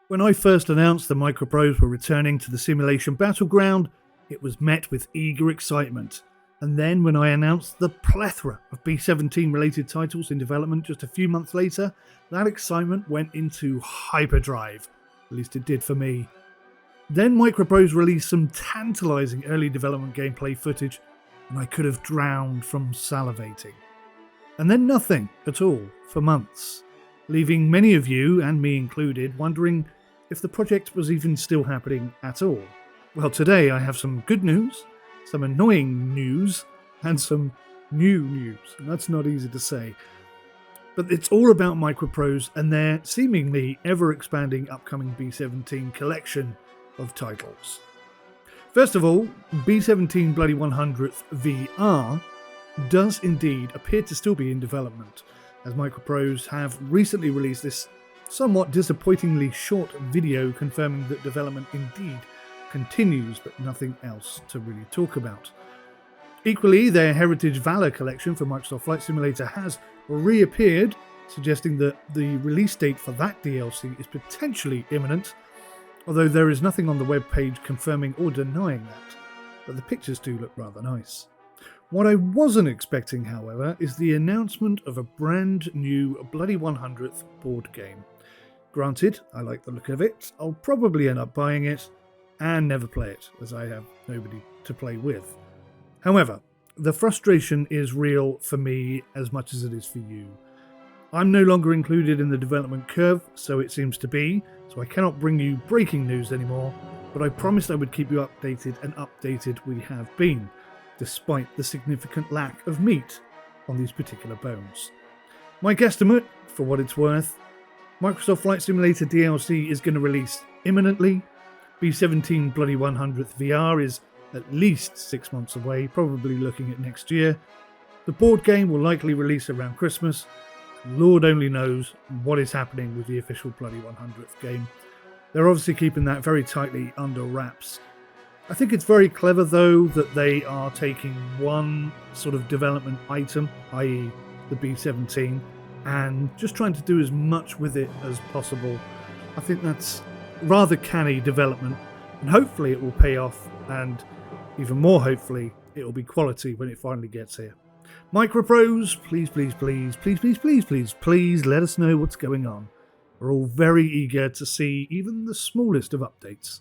When I first announced the MicroProse were returning to the simulation battleground, it was met with eager excitement. And then when I announced the plethora of B-17 related titles in development just a few months later, that excitement went into hyperdrive. At least it did for me. Then MicroProse released some tantalising early development gameplay footage, and I could have drowned from salivating. And then nothing at all for months, leaving many of you, and me included, wondering if the project was even still happening at all. Well, today I have some good news, some annoying news, and some new news. And that's not easy to say. But it's all about MicroProse and their seemingly ever-expanding upcoming B-17 collection of titles. First of all, B-17 Bloody 100th VR does indeed appear to still be in development, as MicroProse have recently released this somewhat disappointingly short video confirming that development indeed continues, but nothing else to really talk about. Equally, their Heritage Valor collection for Microsoft Flight Simulator has reappeared, suggesting that the release date for that DLC is potentially imminent, although there is nothing on the webpage confirming or denying that, but the pictures do look rather nice. What I wasn't expecting, however, is the announcement of a brand new Bloody 100th board game. Granted, I like the look of it, I'll probably end up buying it and never play it, as I have nobody to play with. However, the frustration is real for me as much as it is for you. I'm no longer included in the development curve, so it seems to be, so I cannot bring you breaking news anymore, but I promised I would keep you updated, and updated we have been, despite the significant lack of meat on these particular bones. My guesstimate, for what it's worth, Microsoft Flight Simulator DLC is going to release imminently. B-17 Bloody 100th VR is at least 6 months away, probably looking at next year. The board game will likely release around Christmas. Lord only knows what is happening with the official Bloody 100th game. They're obviously keeping that very tightly under wraps. I think it's very clever though that they are taking one sort of development item, i.e. the B-17, and just trying to do as much with it as possible. I think that's rather canny development, and hopefully it will pay off, and even more hopefully it will be quality when it finally gets here. MicroProse, please let us know what's going on. We're all very eager to see even the smallest of updates.